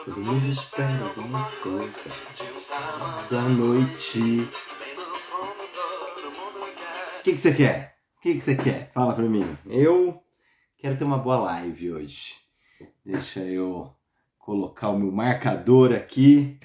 Todo mundo espera alguma coisa da noite. O que você quer? O que você quer? Fala pra mim. Eu quero ter uma boa live hoje. Deixa eu colocar o meu marcador aqui.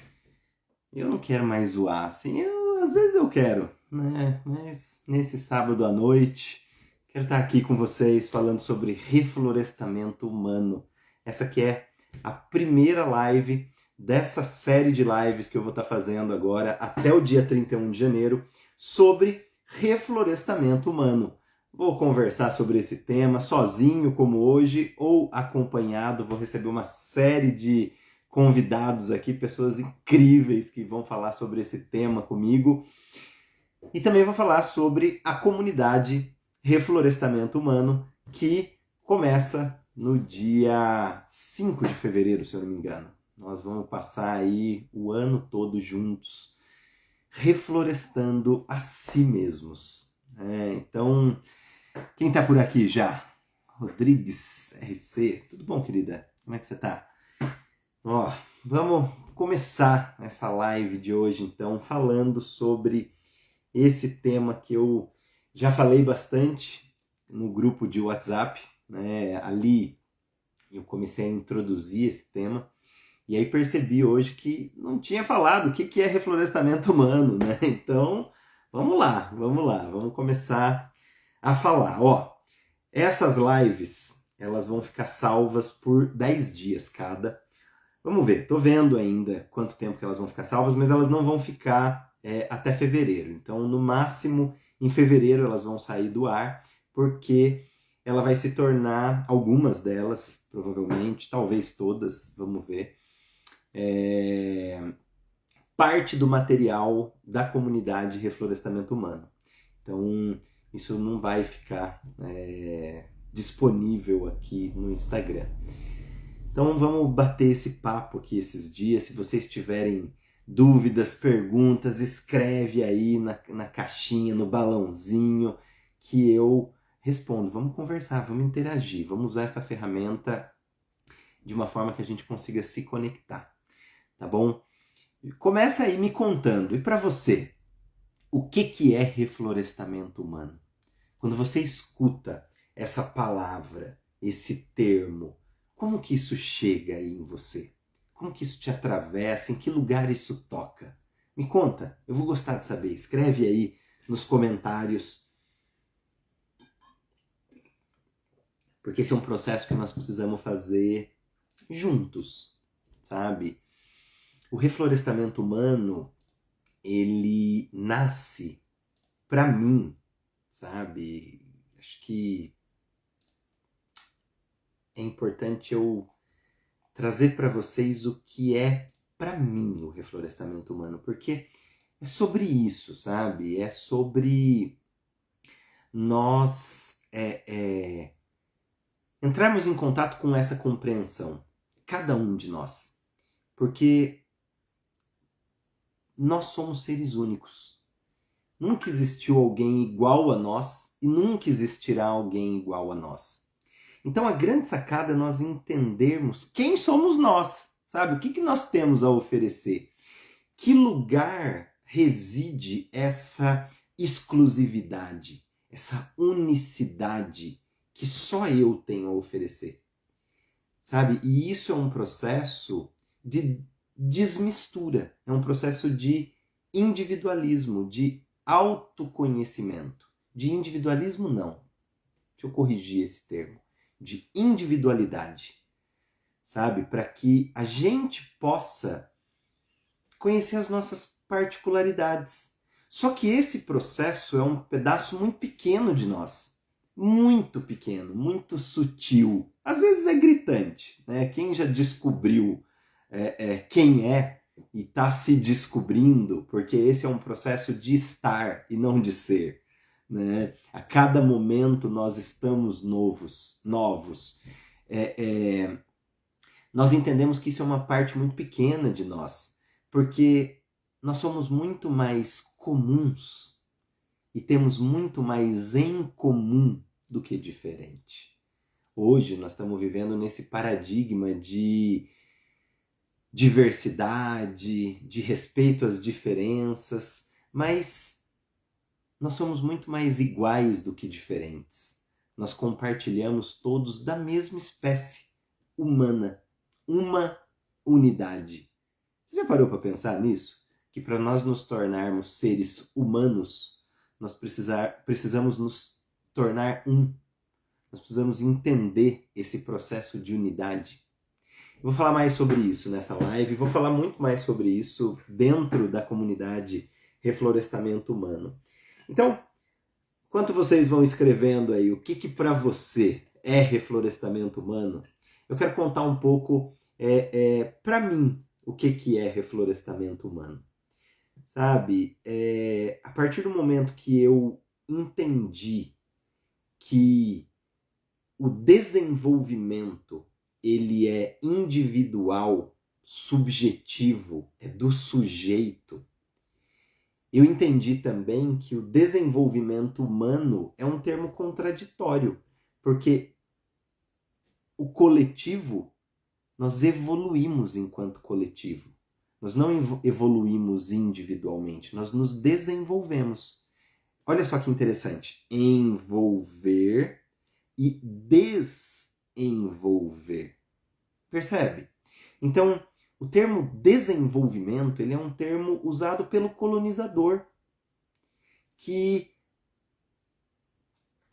Eu não quero mais zoar, assim, às vezes eu quero, né? Mas nesse sábado à noite, quero estar aqui com vocês falando sobre reflorestamento humano. Essa que é a primeira live dessa série de lives que eu vou estar fazendo agora até o dia 31 de janeiro sobre reflorestamento humano. Vou conversar sobre esse tema sozinho, como hoje, ou acompanhado. Vou receber uma série de convidados aqui, pessoas incríveis que vão falar sobre esse tema comigo. E também vou falar sobre a comunidade Reflorestamento Humano, que começa no dia 5 de fevereiro, se eu não me engano. Nós vamos passar aí o ano todo juntos, reflorestando a si mesmos. Então, quem está por aqui já? Rodrigues, RC, tudo bom, querida? Como é que você está? Vamos começar essa live de hoje, então, falando sobre esse tema que eu já falei bastante no grupo de WhatsApp, né? Ali eu comecei a introduzir esse tema e aí percebi hoje que não tinha falado o que é reflorestamento humano, né? Então, vamos lá, vamos começar a falar. Essas lives, elas vão ficar salvas por 10 dias cada. Vamos ver, tô vendo ainda quanto tempo que elas vão ficar salvas, mas elas não vão ficar até fevereiro. Então, no máximo, em fevereiro elas vão sair do ar, porque ela vai se tornar, algumas delas, provavelmente, talvez todas, vamos ver, parte do material da comunidade Reflorestamento Humano. Então, isso não vai ficar disponível aqui no Instagram. Então vamos bater esse papo aqui esses dias. Se vocês tiverem dúvidas, perguntas, escreve aí na caixinha, no balãozinho, que eu respondo. Vamos conversar, vamos interagir, vamos usar essa ferramenta de uma forma que a gente consiga se conectar, tá bom? Começa aí me contando. E para você, o que é reflorestamento humano? Quando você escuta essa palavra, esse termo, como que isso chega aí em você? Como que isso te atravessa? Em que lugar isso toca? Me conta, eu vou gostar de saber. Escreve aí nos comentários. Porque esse é um processo que nós precisamos fazer juntos, sabe? O reflorestamento humano, ele nasce para mim, sabe? Acho que é importante eu trazer para vocês o que é para mim o reflorestamento humano, porque é sobre isso, sabe? É sobre nós entrarmos em contato com essa compreensão, cada um de nós, porque nós somos seres únicos. Nunca existiu alguém igual a nós e nunca existirá alguém igual a nós. Então a grande sacada é nós entendermos quem somos nós, sabe? O que nós temos a oferecer? Que lugar reside essa exclusividade, essa unicidade que só eu tenho a oferecer? Sabe? E isso é um processo de desmistura, é um processo de individualismo, de autoconhecimento. De individualismo não. Deixa eu corrigir esse termo. De individualidade, sabe? Para que a gente possa conhecer as nossas particularidades. Só que esse processo é um pedaço muito pequeno de nós. Muito pequeno, muito sutil. Às vezes é gritante, né? Quem já descobriu quem é e está se descobrindo, porque esse é um processo de estar e não de ser. Né? A cada momento nós estamos novos. Nós entendemos que isso é uma parte muito pequena de nós, porque nós somos muito mais comuns e temos muito mais em comum do que diferente. Hoje nós estamos vivendo nesse paradigma de diversidade, de respeito às diferenças, mas nós somos muito mais iguais do que diferentes. Nós compartilhamos todos da mesma espécie humana, uma unidade. Você já parou para pensar nisso? Que para nós nos tornarmos seres humanos, nós precisamos nos tornar um. Nós precisamos entender esse processo de unidade. Eu vou falar mais sobre isso nessa live, vou falar muito mais sobre isso dentro da comunidade Reflorestamento Humano. Então, enquanto vocês vão escrevendo aí o que para você é reflorestamento humano, eu quero contar um pouco para mim o que é reflorestamento humano. Sabe, a partir do momento que eu entendi que o desenvolvimento ele é individual, subjetivo, é do sujeito, eu entendi também que o desenvolvimento humano é um termo contraditório, porque o coletivo, nós evoluímos enquanto coletivo. Nós não evoluímos individualmente, nós nos desenvolvemos. Olha só que interessante. Envolver e desenvolver. Percebe? Então, o termo desenvolvimento ele é um termo usado pelo colonizador que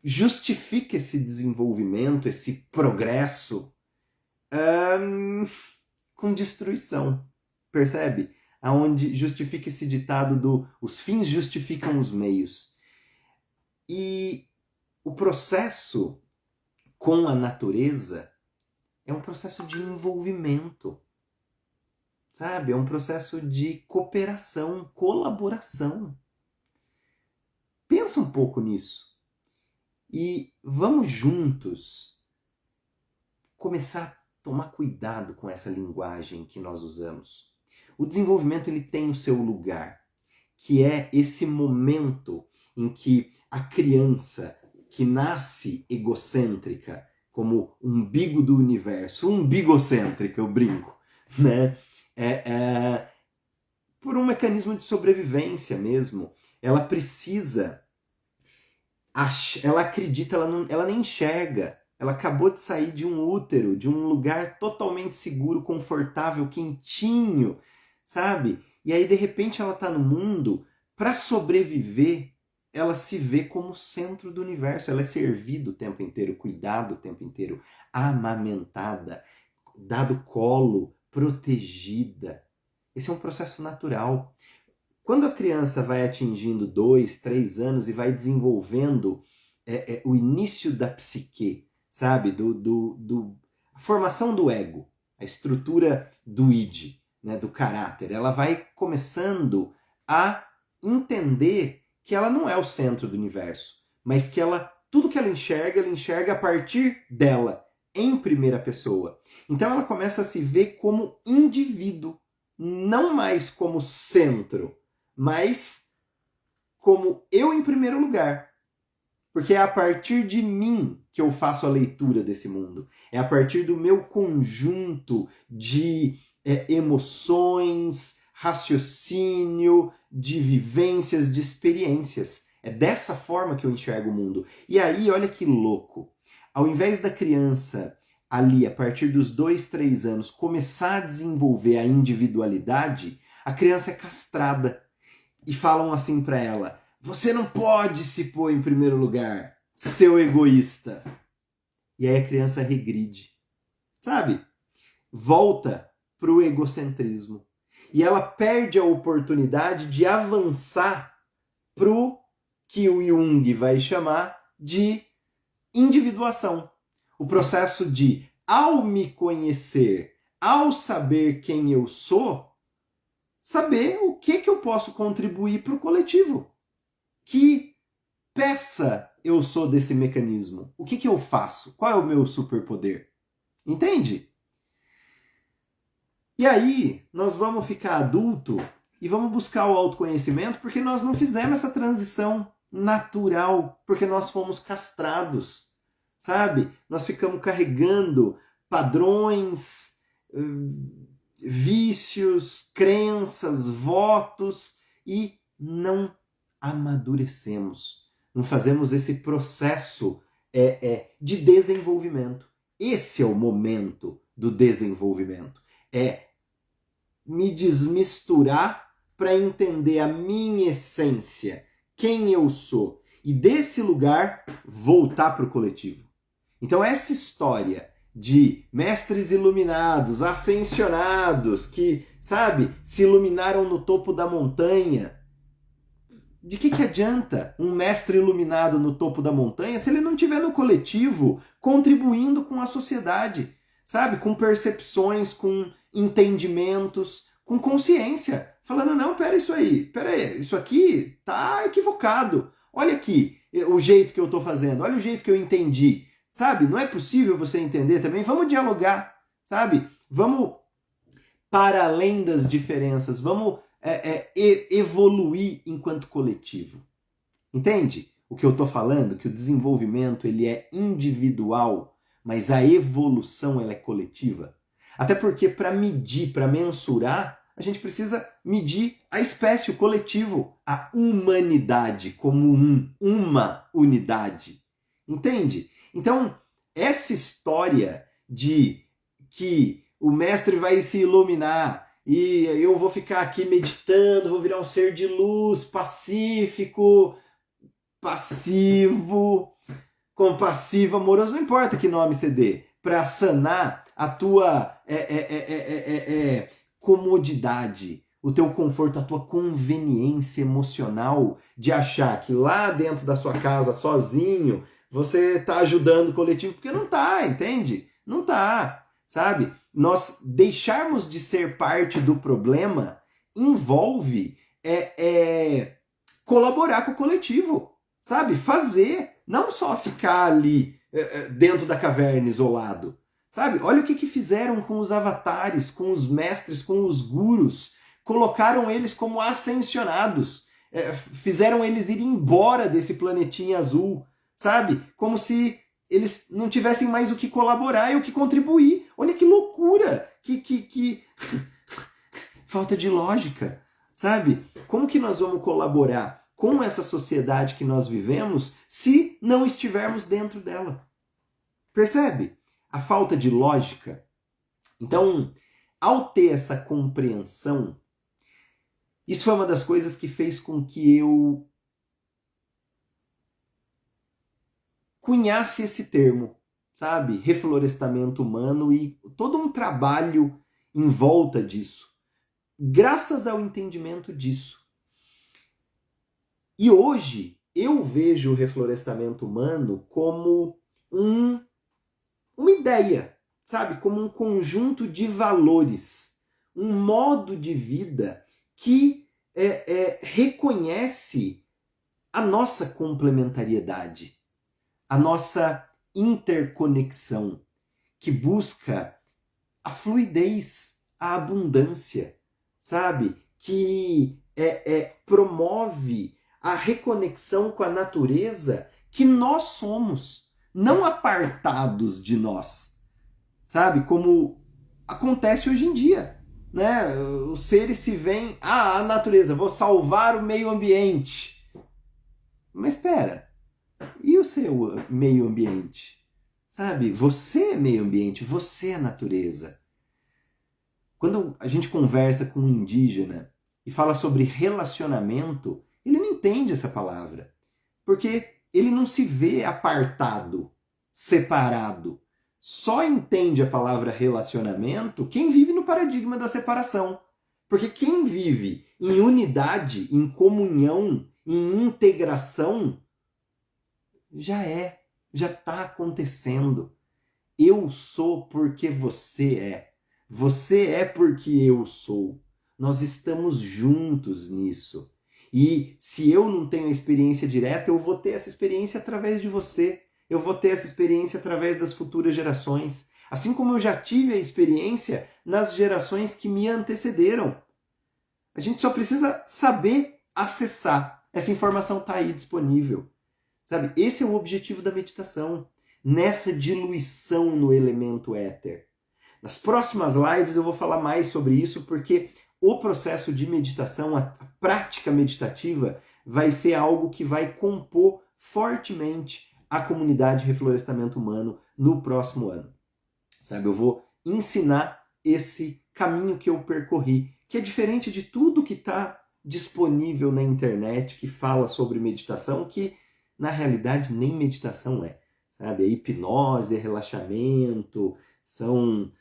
justifica esse desenvolvimento, esse progresso com destruição. Percebe? Aonde justifica esse ditado do os fins justificam os meios. E o processo com a natureza é um processo de envolvimento. Sabe? É um processo de cooperação, colaboração. Pensa um pouco nisso. E vamos juntos começar a tomar cuidado com essa linguagem que nós usamos. O desenvolvimento ele tem o seu lugar, que é esse momento em que a criança que nasce egocêntrica, como umbigo do universo, umbigocêntrica, eu brinco, né? Por um mecanismo de sobrevivência mesmo. Ela precisa, ela acredita, ela nem enxerga. Ela acabou de sair de um útero, de um lugar totalmente seguro, confortável, quentinho, sabe? E aí, de repente, ela está no mundo, para sobreviver, ela se vê como centro do universo. Ela é servida o tempo inteiro, cuidada o tempo inteiro, amamentada, dado colo, protegida. Esse é um processo natural. Quando a criança vai atingindo 2, 3 anos e vai desenvolvendo o início da psique, sabe? A formação do ego, a estrutura do id, né? Do caráter, ela vai começando a entender que ela não é o centro do universo, mas que tudo que ela enxerga a partir dela, em primeira pessoa. Então ela começa a se ver como indivíduo, não mais como centro, mas como eu em primeiro lugar. Porque é a partir de mim que eu faço a leitura desse mundo. É a partir do meu conjunto de emoções, raciocínio, de vivências, de experiências. É dessa forma que eu enxergo o mundo. E aí, olha que louco. Ao invés da criança ali, a partir dos 2, 3 anos, começar a desenvolver a individualidade, a criança é castrada. E falam assim para ela: você não pode se pôr em primeiro lugar, seu egoísta. E aí a criança regride, sabe? Volta pro egocentrismo. E ela perde a oportunidade de avançar pro que o Jung vai chamar de individuação. O processo de, ao me conhecer, ao saber quem eu sou, saber o que eu posso contribuir para o coletivo. Que peça eu sou desse mecanismo? O que eu faço? Qual é o meu superpoder? Entende? E aí, nós vamos ficar adulto e vamos buscar o autoconhecimento porque nós não fizemos essa transição natural, porque nós fomos castrados, sabe? Nós ficamos carregando padrões, vícios, crenças, votos e não amadurecemos. Não fazemos esse processo de desenvolvimento. Esse é o momento do desenvolvimento. É me desmisturar para entender a minha essência, quem eu sou, e desse lugar voltar para o coletivo. Então essa história de mestres iluminados, ascensionados, que, sabe, se iluminaram no topo da montanha. De que adianta um mestre iluminado no topo da montanha se ele não estiver no coletivo, contribuindo com a sociedade, sabe? Com percepções, com entendimentos, com consciência. Falando, não, pera aí, isso aqui tá equivocado. Olha aqui o jeito que eu tô fazendo, olha o jeito que eu entendi. Sabe? Não é possível você entender também? Vamos dialogar, sabe? Vamos para além das diferenças, vamos evoluir enquanto coletivo. Entende o que eu estou falando? Que o desenvolvimento ele é individual, mas a evolução ela é coletiva. Até porque para medir, para mensurar, a gente precisa medir a espécie, o coletivo, a humanidade como uma unidade. Entende? Então, essa história de que o mestre vai se iluminar e eu vou ficar aqui meditando, vou virar um ser de luz, pacífico, passivo, compassivo, amoroso, não importa que nome você dê, para sanar a tua comodidade, o teu conforto, a tua conveniência emocional de achar que lá dentro da sua casa, sozinho, você está ajudando o coletivo, porque não está, entende? Não está, sabe? Nós deixarmos de ser parte do problema envolve colaborar com o coletivo, sabe? Fazer, não só ficar ali dentro da caverna isolado, sabe? Olha o que fizeram com os avatares, com os mestres, com os gurus, colocaram eles como ascensionados, fizeram eles ir embora desse planetinha azul, sabe? Como se eles não tivessem mais o que colaborar e o que contribuir. Olha que loucura! Que falta de lógica, sabe? Como que nós vamos colaborar com essa sociedade que nós vivemos se não estivermos dentro dela? Percebe? A falta de lógica. Então, ao ter essa compreensão, isso foi uma das coisas que fez com que eu cunhasse esse termo, sabe? Reflorestamento humano e todo um trabalho em volta disso, graças ao entendimento disso. E hoje eu vejo o reflorestamento humano como uma ideia, sabe? Como um conjunto de valores, um modo de vida que reconhece a nossa complementariedade, a nossa interconexão, que busca a fluidez, a abundância, sabe? Que promove a reconexão com a natureza que nós somos, não apartados de nós, sabe? Como acontece hoje em dia, né? Os seres se veem, a natureza, vou salvar o meio ambiente. Mas espera, e o seu meio ambiente? Sabe? Você é meio ambiente, você é natureza. Quando a gente conversa com um indígena e fala sobre relacionamento, ele não entende essa palavra, porque ele não se vê apartado, separado. Só entende a palavra relacionamento quem vive no paradigma da separação. Porque quem vive em unidade, em comunhão, em integração, já está acontecendo. Eu sou porque você é. Você é porque eu sou. Nós estamos juntos nisso. E se eu não tenho a experiência direta, eu vou ter essa experiência através de você. Eu vou ter essa experiência através das futuras gerações. Assim como eu já tive a experiência nas gerações que me antecederam. A gente só precisa saber acessar. Essa informação está aí disponível. Sabe? Esse é o objetivo da meditação. Nessa diluição no elemento éter. Nas próximas lives eu vou falar mais sobre isso, porque o processo de meditação, a prática meditativa, vai ser algo que vai compor fortemente a comunidade Reflorestamento Humano no próximo ano. Sabe, eu vou ensinar esse caminho que eu percorri, que é diferente de tudo que está disponível na internet, que fala sobre meditação, que na realidade nem meditação é. Sabe, é hipnose, é relaxamento, são...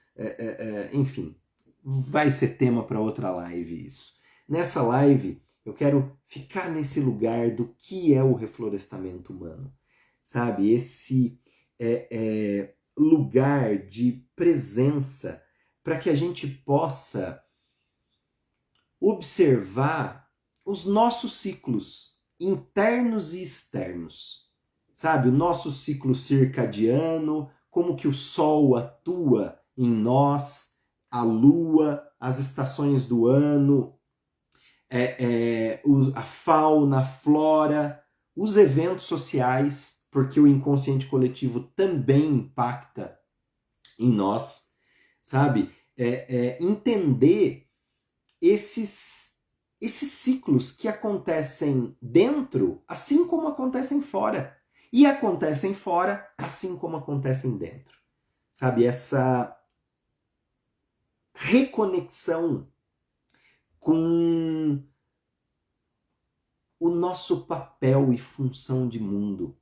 enfim, vai ser tema para outra live isso. Nessa live, eu quero ficar nesse lugar do que é o reflorestamento humano. Sabe, esse lugar de presença para que a gente possa observar os nossos ciclos internos e externos. Sabe, o nosso ciclo circadiano, como que o sol atua em nós, a lua, as estações do ano, a fauna, a flora, os eventos sociais, porque o inconsciente coletivo também impacta em nós, sabe? Entender esses ciclos que acontecem dentro, assim como acontecem fora. E acontecem fora, assim como acontecem dentro. Sabe, essa reconexão com o nosso papel e função de mundo.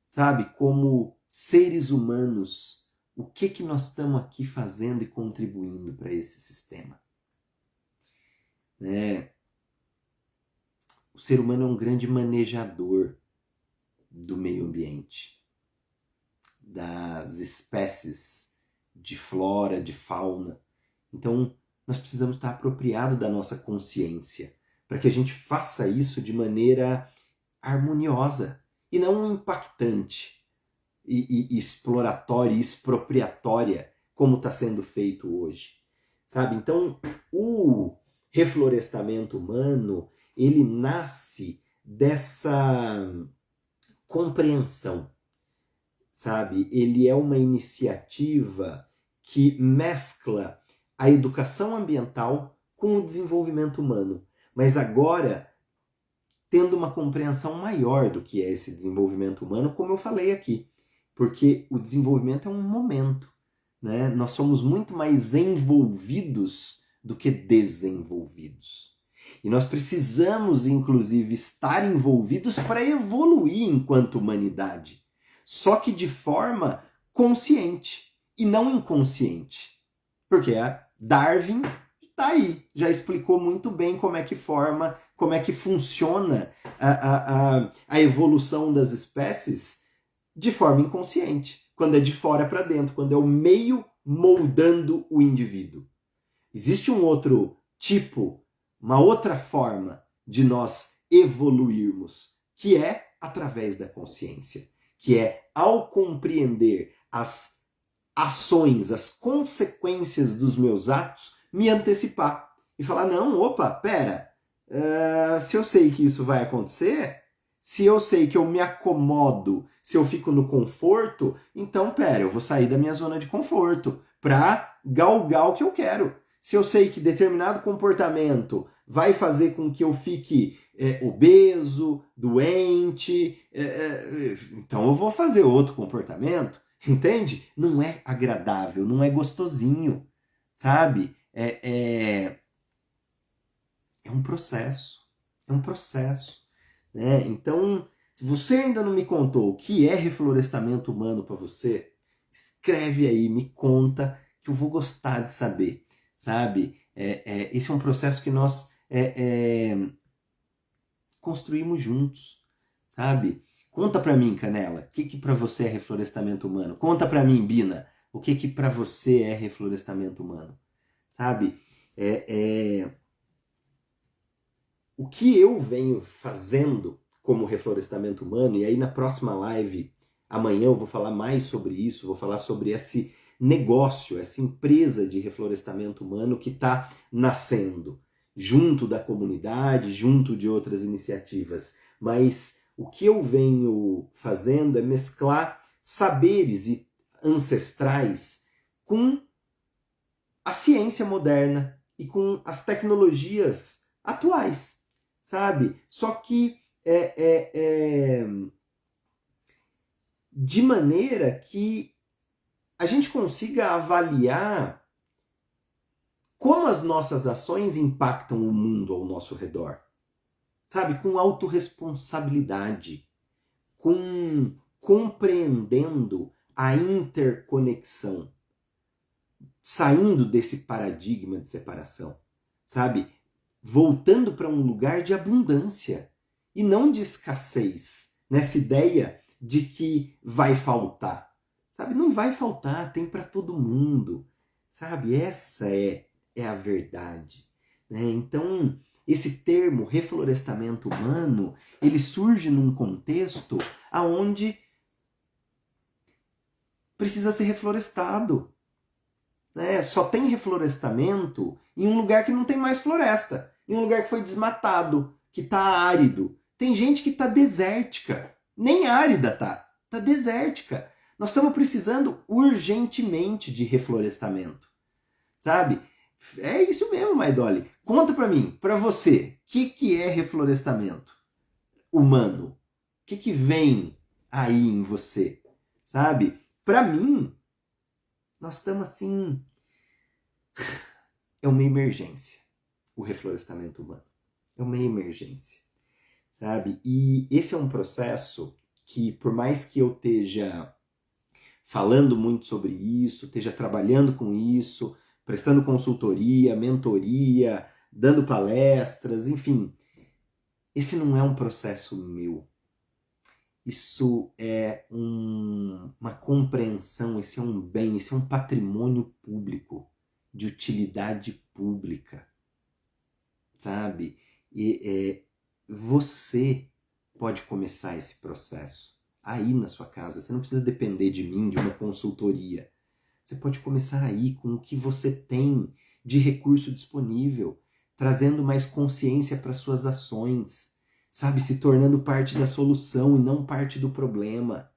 Sabe, como seres humanos, o que nós estamos aqui fazendo e contribuindo para esse sistema. O ser humano é um grande manejador do meio ambiente, das espécies de flora, de fauna. Então, nós precisamos estar apropriados da nossa consciência, para que a gente faça isso de maneira harmoniosa e não impactante e exploratória e expropriatória, como está sendo feito hoje. Sabe? Então, o reflorestamento humano, ele nasce dessa compreensão, sabe? Ele é uma iniciativa que mescla a educação ambiental com o desenvolvimento humano, mas agora tendo uma compreensão maior do que é esse desenvolvimento humano, como eu falei aqui, porque o desenvolvimento é um momento, né? Nós somos muito mais envolvidos do que desenvolvidos. E nós precisamos, inclusive, estar envolvidos para evoluir enquanto humanidade. Só que de forma consciente e não inconsciente. Porque a Darwin está aí, já explicou muito bem como é que funciona a evolução das espécies de forma inconsciente. Quando é de fora para dentro, quando é o meio moldando o indivíduo. Existe um outro tipo, uma outra forma de nós evoluirmos, que é através da consciência, que é ao compreender as ações, as consequências dos meus atos, me antecipar e falar, não, opa, pera, se eu sei que isso vai acontecer, se eu sei que eu me acomodo, se eu fico no conforto, então, pera, eu vou sair da minha zona de conforto para galgar o que eu quero. Se eu sei que determinado comportamento vai fazer com que eu fique obeso, doente, então eu vou fazer outro comportamento, entende? Não é agradável, não é gostosinho, sabe? É um processo, né? Então, se você ainda não me contou o que é reflorestamento humano para você, escreve aí, me conta, que eu vou gostar de saber, sabe? Esse é um processo que nós construímos juntos, sabe? Conta pra mim, Canela, o que pra você é reflorestamento humano? Conta pra mim, Bina, o que pra você é reflorestamento humano? Sabe? O que eu venho fazendo como reflorestamento humano, e aí na próxima live, amanhã eu vou falar mais sobre isso, vou falar sobre esse negócio, essa empresa de reflorestamento humano que está nascendo, junto da comunidade, junto de outras iniciativas. Mas o que eu venho fazendo é mesclar saberes ancestrais com a ciência moderna e com as tecnologias atuais, sabe? Só que de maneira que a gente consiga avaliar como as nossas ações impactam o mundo ao nosso redor, sabe? Com autorresponsabilidade, com compreendendo a interconexão, saindo desse paradigma de separação, sabe? Voltando para um lugar de abundância e não de escassez, nessa ideia de que vai faltar, sabe? Não vai faltar, tem para todo mundo, sabe? Essa é a verdade, né? Então, esse termo reflorestamento humano, ele surge num contexto aonde precisa ser reflorestado, né? Só tem reflorestamento em um lugar que não tem mais floresta, em um lugar que foi desmatado, que está árido. Tem gente que está desértica, nem árida tá desértica. Nós estamos precisando urgentemente de reflorestamento, sabe? É isso mesmo, Maidoli. Conta para mim, para você, o que é reflorestamento humano? O que vem aí em você, sabe? Para mim, nós estamos assim, é uma emergência, o reflorestamento humano. É uma emergência, sabe? E esse é um processo que, por mais que eu esteja falando muito sobre isso, esteja trabalhando com isso, prestando consultoria, mentoria, dando palestras, enfim, esse não é um processo meu. Isso é uma compreensão, esse é um bem, esse é um patrimônio público, de utilidade pública, sabe? E você pode começar esse processo aí na sua casa. Você não precisa depender de mim, de uma consultoria. Você pode começar aí com o que você tem de recurso disponível, trazendo mais consciência para suas ações, sabe? Se tornando parte da solução e não parte do problema.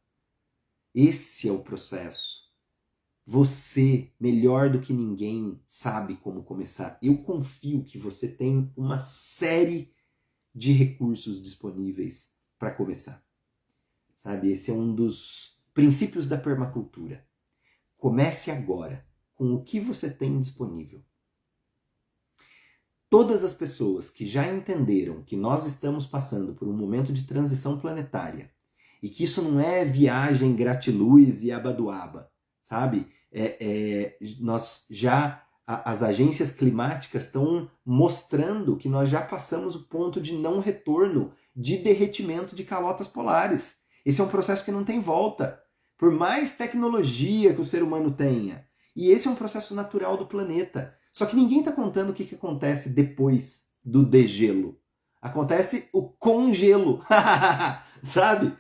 Esse é o processo. Você, melhor do que ninguém, sabe como começar. Eu confio que você tem uma série de recursos disponíveis para começar. Sabe? Esse é um dos princípios da permacultura. Comece agora com o que você tem disponível. Todas as pessoas que já entenderam que nós estamos passando por um momento de transição planetária e que isso não é viagem gratiluz e abaduaba, sabe? Nós já as agências climáticas estão mostrando que nós já passamos o ponto de não retorno de derretimento de calotas polares. Esse é um processo que não tem volta, por mais tecnologia que o ser humano tenha. E esse é um processo natural do planeta. Só que ninguém está contando o que acontece depois do degelo. Acontece o congelo, sabe?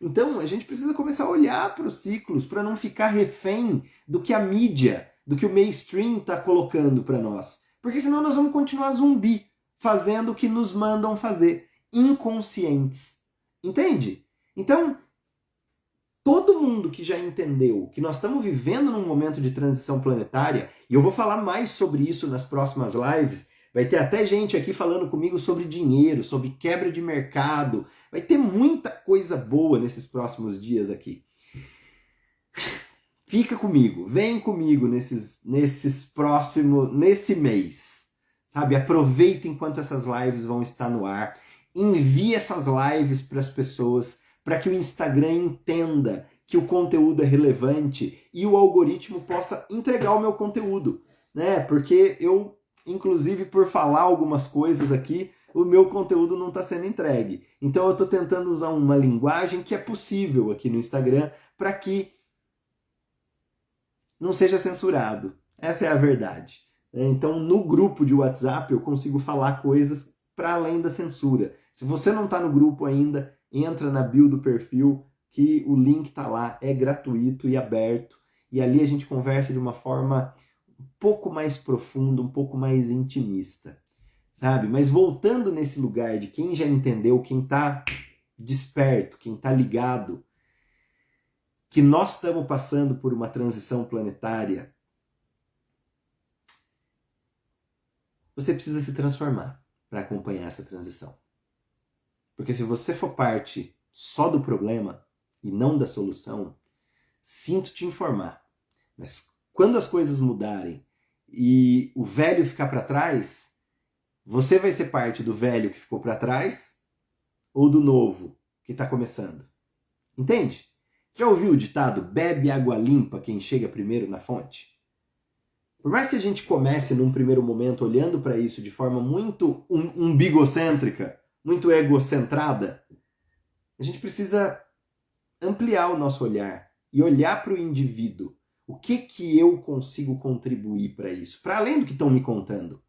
Então a gente precisa começar a olhar para os ciclos para não ficar refém do que a mídia, do que o mainstream está colocando para nós. Porque senão nós vamos continuar zumbi, fazendo o que nos mandam fazer, inconscientes. Entende? Então, todo mundo que já entendeu que nós estamos vivendo num momento de transição planetária, e eu vou falar mais sobre isso nas próximas lives, vai ter até gente aqui falando comigo sobre dinheiro, sobre quebra de mercado, vai ter muita coisa boa nesses próximos dias aqui. Fica comigo, vem comigo nesse mês, sabe? Aproveita enquanto essas lives vão estar no ar, envie essas lives para as pessoas, para que o Instagram entenda que o conteúdo é relevante e o algoritmo possa entregar o meu conteúdo, né? Porque eu, inclusive, por falar algumas coisas aqui, o meu conteúdo não está sendo entregue. Então eu estou tentando usar uma linguagem que é possível aqui no Instagram para que não seja censurado. Essa é a verdade. Então, no grupo de WhatsApp, eu consigo falar coisas para além da censura. Se você não está no grupo ainda, entra na bio do perfil, que o link está lá, é gratuito e aberto. E ali a gente conversa de uma forma um pouco mais profunda, um pouco mais intimista, sabe? Mas voltando nesse lugar de quem já entendeu, quem está desperto, quem está ligado, que nós estamos passando por uma transição planetária, você precisa se transformar para acompanhar essa transição. Porque se você for parte só do problema e não da solução, sinto te informar, mas quando as coisas mudarem e o velho ficar para trás, você vai ser parte do velho que ficou para trás ou do novo que está começando. Entende? Já ouviu o ditado, bebe água limpa quem chega primeiro na fonte? Por mais que a gente comece num primeiro momento olhando para isso de forma muito umbigocêntrica, muito egocentrada, a gente precisa ampliar o nosso olhar e olhar para o indivíduo. O que eu consigo contribuir para isso? Para além do que estão me contando.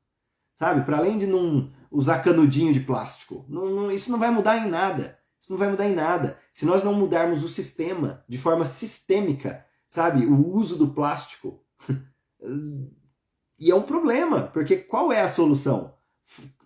Sabe? Para além de não usar canudinho de plástico. Isso não vai mudar em nada. Isso não vai mudar em nada. Se nós não mudarmos o sistema de forma sistêmica, sabe? O uso do plástico. E é um problema, porque qual é a solução?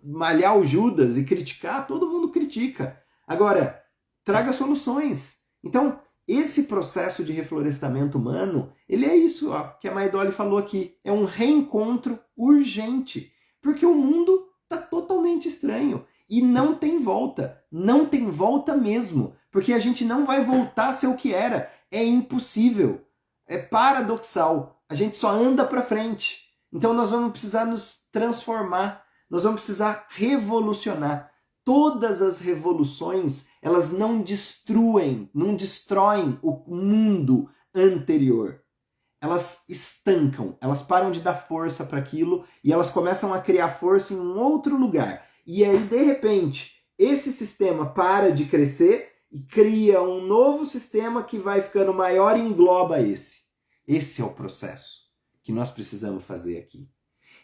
Malhar o Judas e criticar? Todo mundo critica. Agora, traga soluções. Então, esse processo de reflorestamento humano, ele é isso ó, que a Maidoli falou aqui. É um reencontro urgente. Porque o mundo está totalmente estranho. E não tem volta. Não tem volta mesmo. Porque a gente não vai voltar a ser o que era. É impossível. É paradoxal. A gente só anda para frente. Então nós vamos precisar nos transformar. Nós vamos precisar revolucionar. Todas as revoluções, elas não destroem o mundo anterior. Elas estancam, elas param de dar força para aquilo e elas começam a criar força em um outro lugar. E aí, de repente, esse sistema para de crescer e cria um novo sistema que vai ficando maior e engloba esse. Esse é o processo que nós precisamos fazer aqui.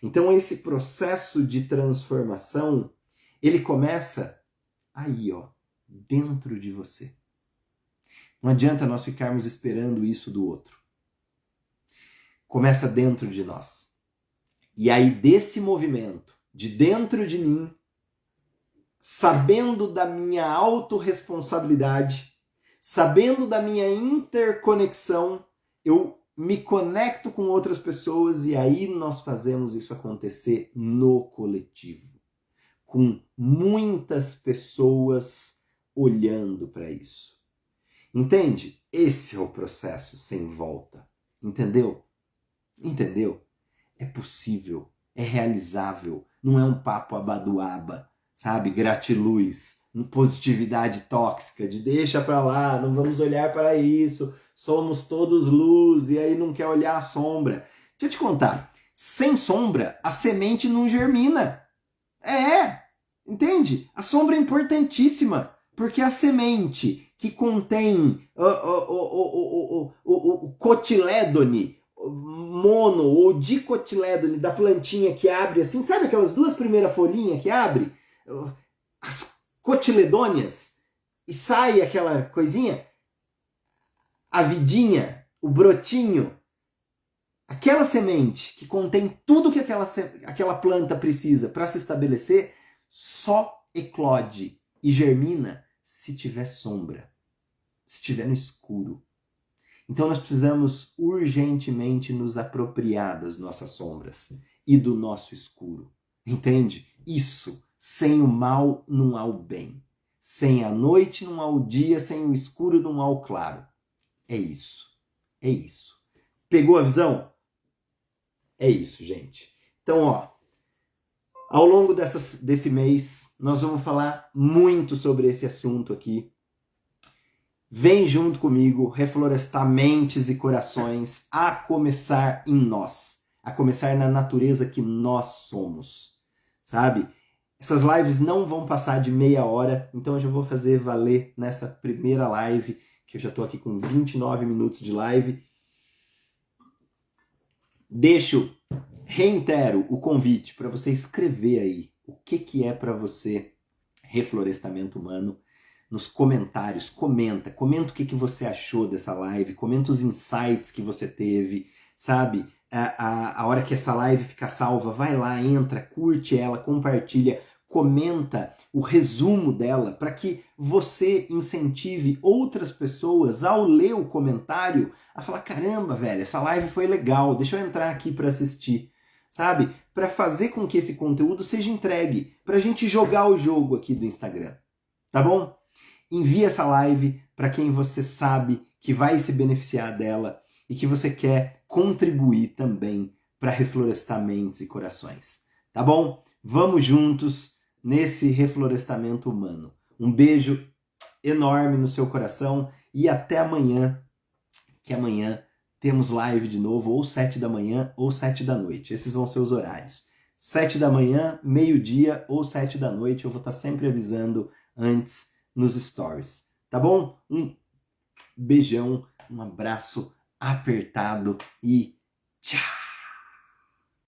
Então, esse processo de transformação, ele começa aí, ó, dentro de você. Não adianta nós ficarmos esperando isso do outro. Começa dentro de nós. E aí desse movimento, de dentro de mim, sabendo da minha autorresponsabilidade, sabendo da minha interconexão, eu me conecto com outras pessoas e aí nós fazemos isso acontecer no coletivo. Com muitas pessoas olhando para isso. Entende? Esse é o processo sem volta. Entendeu? Entendeu? É possível, é realizável, não é um papo abaduaba, sabe? Gratiluz, positividade tóxica, de deixa pra lá, não vamos olhar para isso, somos todos luz e aí não quer olhar a sombra. Deixa eu te contar, sem sombra a semente não germina. Entende? A sombra é importantíssima, porque a semente que contém o cotilédone, mono ou dicotilédone da plantinha que abre assim, sabe aquelas duas primeiras folhinhas que abre? As cotiledôneas e sai aquela coisinha, a vidinha, o brotinho, aquela semente que contém tudo que aquela planta precisa para se estabelecer, só eclode e germina se tiver sombra, se estiver no escuro. Então nós precisamos urgentemente nos apropriar das nossas sombras e do nosso escuro. Entende? Isso. Sem o mal não há o bem. Sem a noite não há o dia, sem o escuro não há o claro. É isso. É isso. Pegou a visão? É isso, gente. Então, ó, ao longo desse mês, nós vamos falar muito sobre esse assunto aqui. Vem junto comigo reflorestar mentes e corações, a começar em nós, a começar na natureza que nós somos, sabe? Essas lives não vão passar de meia hora, então eu já vou fazer valer nessa primeira live, que eu já estou aqui com 29 minutos de live. Reitero o convite para você escrever aí o que é para você reflorestamento humano. Nos comentários, comenta o que você achou dessa live, comenta os insights que você teve, sabe? A hora que essa live ficar salva, vai lá, entra, curte ela, compartilha, comenta o resumo dela para que você incentive outras pessoas ao ler o comentário a falar, caramba, velho, essa live foi legal, deixa eu entrar aqui para assistir. sabe? Para fazer com que esse conteúdo seja entregue, para a gente jogar o jogo aqui do Instagram, tá bom? Envie essa live para quem você sabe que vai se beneficiar dela e que você quer contribuir também para reflorestar mentes e corações, tá bom? Vamos juntos nesse reflorestamento humano. Um beijo enorme no seu coração e até amanhã, que amanhã temos live de novo, ou 7 da manhã ou 7 da noite. Esses vão ser os horários. 7 da manhã, meio-dia ou 7 da noite. Eu vou estar sempre avisando antes nos stories. Tá bom? Um beijão, um abraço apertado e tchau!